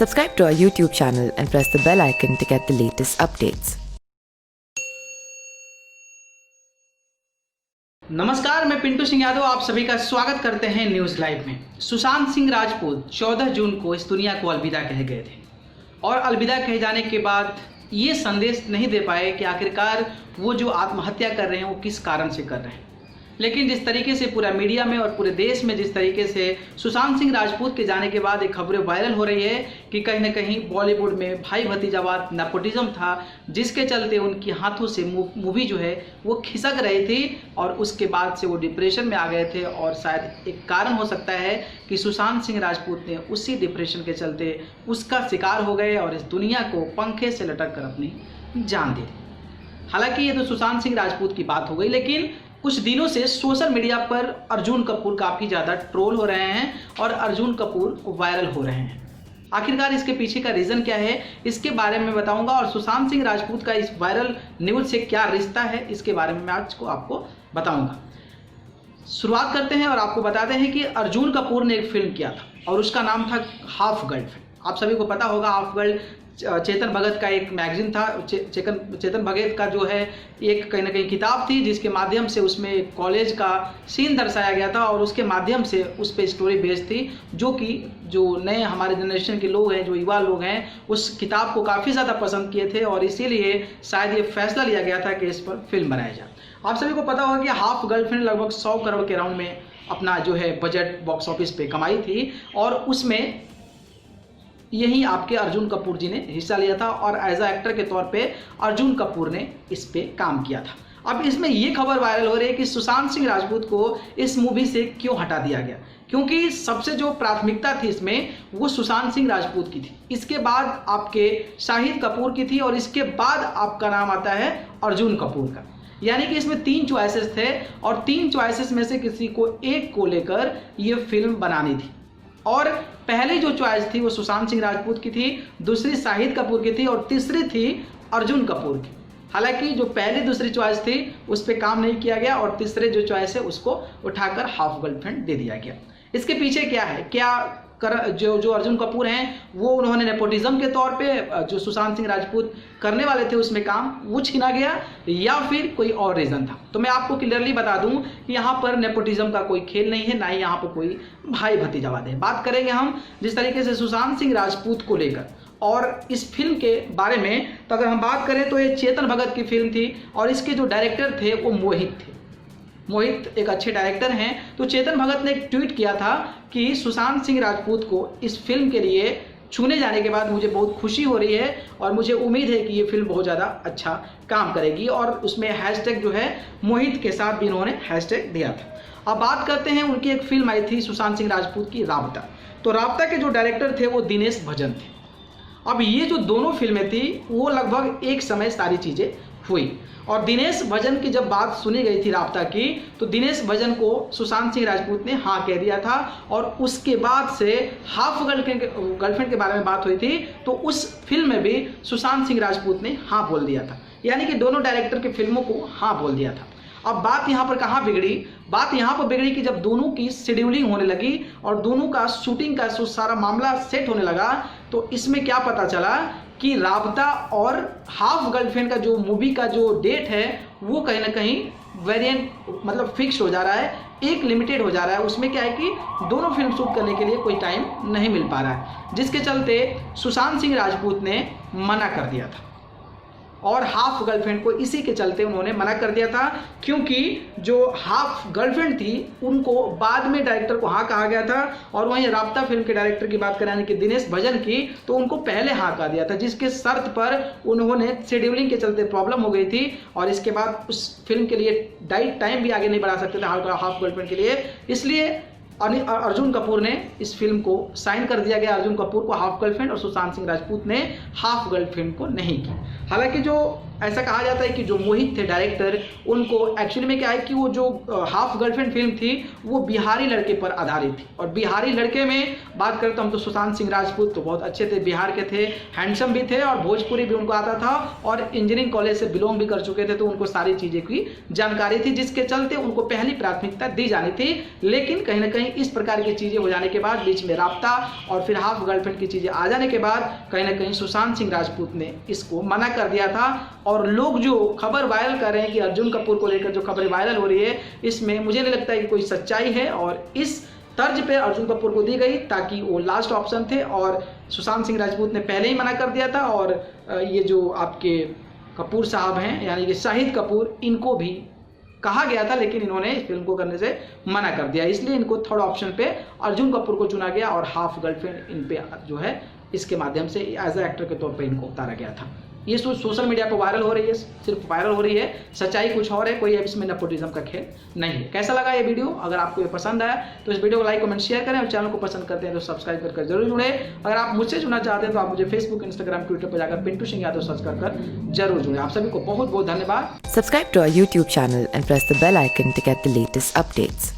Subscribe to our YouTube channel and press the bell icon to get the latest updates. नमस्कार, मैं पिंटू सिंह यादव आप सभी का स्वागत करते हैं न्यूज़ लाइव में। सुशांत सिंह राजपूत 14 जून को इस दुनिया को अलविदा कह गए थे और अलविदा कहे जाने के बाद ये संदेश नहीं दे पाए कि आखिरकार वो जो आत्महत्या कर रहे हैं वो किस कारण से कर रहे हैं। लेकिन जिस तरीके से पूरा मीडिया में और पूरे देश में जिस तरीके से सुशांत सिंह राजपूत के जाने के बाद एक खबरें वायरल हो रही है कि कहीं ना कहीं बॉलीवुड में भाई भतीजावाद नेपोटिज्म था, जिसके चलते उनके हाथों से मूवी जो है वो खिसक रही थी और उसके बाद से वो डिप्रेशन में आ गए थे। और शायद एक कारण हो सकता है कि सुशांत सिंह राजपूत ने उसी डिप्रेशन के चलते उसका शिकार हो गए और इस दुनिया को पंखे से लटक कर अपनी जान दे दी। हालांकि ये तो सुशांत सिंह राजपूत की बात हो गई, लेकिन कुछ दिनों से सोशल मीडिया पर अर्जुन कपूर काफ़ी ज़्यादा ट्रोल हो रहे हैं और अर्जुन कपूर वायरल हो रहे हैं। आखिरकार इसके पीछे का रीज़न क्या है, इसके बारे में बताऊंगा और सुशांत सिंह राजपूत का इस वायरल न्यूज़ से क्या रिश्ता है, इसके बारे में मैं आज को आपको बताऊंगा। शुरुआत करते हैं और आपको बताते हैं कि अर्जुन कपूर ने एक फिल्म किया था और उसका नाम था हाफ गर्लफ्रेंड। आप सभी को पता होगा, हाफ गर्ल चेतन भगत का एक मैगजीन था। चेतन भगत का जो है एक कहीं ना कहीं किताब थी, जिसके माध्यम से उसमें कॉलेज का सीन दर्शाया गया था और उसके माध्यम से उस पर स्टोरी बेस्ड थी, जो कि जो नए हमारे जनरेशन के लोग हैं, जो युवा लोग हैं, उस किताब को काफ़ी ज़्यादा पसंद किए थे और इसीलिए शायद ये फैसला लिया गया था कि इस पर फिल्म बनाया जाए। आप सभी को पता होगा कि हाफ गर्लफ्रेंड लगभग 100 करोड़ के राउंड में अपना जो है बजट बॉक्स ऑफिस पे कमाई थी और उसमें यही आपके अर्जुन कपूर जी ने हिस्सा लिया था और एज अ एक्टर के तौर पे अर्जुन कपूर ने इस पे काम किया था। अब इसमें ये खबर वायरल हो रही है कि सुशांत सिंह राजपूत को इस मूवी से क्यों हटा दिया गया, क्योंकि सबसे जो प्राथमिकता थी इसमें वो सुशांत सिंह राजपूत की थी, इसके बाद आपके शाहिद कपूर की थी और इसके बाद आपका नाम आता है अर्जुन कपूर का। यानी कि इसमें 3 चॉइसेस थे और 3 चॉइसेस में से किसी को एक को लेकर ये फिल्म बनानी थी। और पहली जो चॉइस थी वो सुशांत सिंह राजपूत की थी, दूसरी शाहिद कपूर की थी और तीसरी थी अर्जुन कपूर की। हालांकि जो पहली दूसरी चॉइस थी उस पर काम नहीं किया गया और तीसरे जो चॉइस है उसको उठाकर हाफ गर्लफ्रेंड दे दिया गया। इसके पीछे क्या है, क्या जो अर्जुन कपूर हैं वो उन्होंने नेपोटिज्म के तौर पे जो सुशांत सिंह राजपूत करने वाले थे उसमें काम वो छीना गया या फिर कोई और रीज़न था। तो मैं आपको क्लियरली बता दूं कि यहाँ पर नेपोटिज्म का कोई खेल नहीं है, ना ही यहाँ पर कोई भाई भतीजावाद है। बात करेंगे हम जिस तरीके से सुशांत सिंह राजपूत को लेकर और इस फिल्म के बारे में, तो अगर हम बात करें तो ये चेतन भगत की फिल्म थी और इसके जो डायरेक्टर थे वो मोहित थे। मोहित एक अच्छे डायरेक्टर हैं। तो चेतन भगत ने एक ट्वीट किया था कि सुशांत सिंह राजपूत को इस फिल्म के लिए चुने जाने के बाद मुझे बहुत खुशी हो रही है और मुझे उम्मीद है कि ये फिल्म बहुत ज़्यादा अच्छा काम करेगी और उसमें हैशटैग जो है मोहित के साथ भी इन्होंने हैशटैग दिया था। अब बात करते हैं, उनकी एक फिल्म आई थी सुशांत सिंह राजपूत की, राब्ता। तो राब्ता के जो डायरेक्टर थे वो दिनेश भजन थे। अब ये जो दोनों फिल्में थी वो लगभग एक समय सारी चीज़ें हुई और दिनेश भजन की जब बात सुनी गई थी राब्ता की, तो दिनेश भजन को सुशांत सिंह राजपूत ने हाँ कह दिया था और उसके बाद से हाफ गर्लफ्रेंड के बारे में बात हुई थी तो उस फिल्म में भी सुशांत सिंह राजपूत ने हाँ बोल दिया था। यानी कि दोनों डायरेक्टर की फिल्मों को हाँ बोल दिया था। अब बात यहाँ पर कहाँ बिगड़ी, बात यहाँ पर बिगड़ी कि जब दोनों की शेड्यूलिंग होने लगी और दोनों का शूटिंग का सारा मामला सेट होने लगा, तो इसमें क्या पता चला कि राब्ता और हाफ गर्लफ्रेंड का जो मूवी का जो डेट है वो कहीं ना कहीं वेरिएंट मतलब फिक्स हो जा रहा है, एक लिमिटेड हो जा रहा है। उसमें क्या है कि दोनों फिल्म शूट करने के लिए कोई टाइम नहीं मिल पा रहा है, जिसके चलते सुशांत सिंह राजपूत ने मना कर दिया था और हाफ गर्लफ्रेंड को इसी के चलते उन्होंने मना कर दिया था, क्योंकि जो हाफ गर्लफ्रेंड थी उनको बाद में डायरेक्टर को हाँ कहा गया था और वहीं राब्ता फिल्म के डायरेक्टर की बात करें यानी कि दिनेश भजन की, तो उनको पहले हाँ कहा दिया था, जिसके शर्त पर उन्होंने शेड्यूलिंग के चलते प्रॉब्लम हो गई थी और इसके बाद उस फिल्म के लिए टाइम भी आगे नहीं बढ़ा सकते थे हाफ गर्लफ्रेंड के लिए। इसलिए अर्जुन कपूर ने इस फिल्म को साइन कर दिया गया, अर्जुन कपूर को हाफ गर्लफ्रेंड और सुशांत सिंह राजपूत ने हाफ गर्लफ्रेंड को नहीं की। हालांकि जो ऐसा कहा जाता है कि जो मोहित थे डायरेक्टर, उनको एक्चुअली में क्या है कि वो जो हाफ गर्लफ्रेंड फिल्म थी वो बिहारी लड़के पर आधारित थी। और बिहारी लड़के में बात करें तो हम तो सुशांत सिंह राजपूत तो बहुत अच्छे थे, बिहार के थे, हैंडसम भी थे और भोजपुरी भी उनको आता था और इंजीनियरिंग कॉलेज से बिलोंग भी कर चुके थे, तो उनको सारी चीज़ें की जानकारी थी, जिसके चलते उनको पहली प्राथमिकता दी जानी थी। लेकिन कहीं ना कहीं इस प्रकार की चीज़ें हो जाने के बाद, बीच में राब्ता और फिर हाफ गर्लफ्रेंड की चीज़ें आ जाने के बाद कहीं ना कहीं सुशांत सिंह राजपूत ने इसको मना कर दिया था। और लोग जो खबर वायरल कर रहे हैं कि अर्जुन कपूर को लेकर जो खबरें वायरल हो रही है, इसमें मुझे नहीं लगता है कि कोई सच्चाई है और इस तर्ज पे अर्जुन कपूर को दी गई ताकि वो लास्ट ऑप्शन थे और सुशांत सिंह राजपूत ने पहले ही मना कर दिया था। और ये जो आपके कपूर साहब हैं यानी कि शाहिद कपूर, इनको भी कहा गया था लेकिन इन्होंने इस फिल्म को करने से मना कर दिया, इसलिए इनको थर्ड ऑप्शन पे अर्जुन कपूर को चुना गया और हाफ गर्लफ्रेंड इन पे जो है इसके माध्यम से एज ए एक्टर के तौर पे इनको उतारा गया था। ये सोशल मीडिया पर वायरल हो रही है, सिर्फ वायरल हो रही है, सच्चाई कुछ और है, कोई इसमें नेपोटिज्म का खेल नहीं है। कैसा लगा ये वीडियो? अगर आपको ये पसंद आया तो इस वीडियो को लाइक कमेंट शेयर करें और चैनल को पसंद करते हैं तो सब्सक्राइब कर जरूर जुड़े। अगर आप मुझसे जुड़ना चाहते हैं तो आप मुझे फेसबुक, इंस्टाग्राम, ट्विटर पर जाकर पिंटू सिंह यादव सर्च कर जरूर जुड़े। आप सभी को बहुत बहुत धन्यवाद। Subscribe to our YouTube channel and press the bell icon to get the latest updates.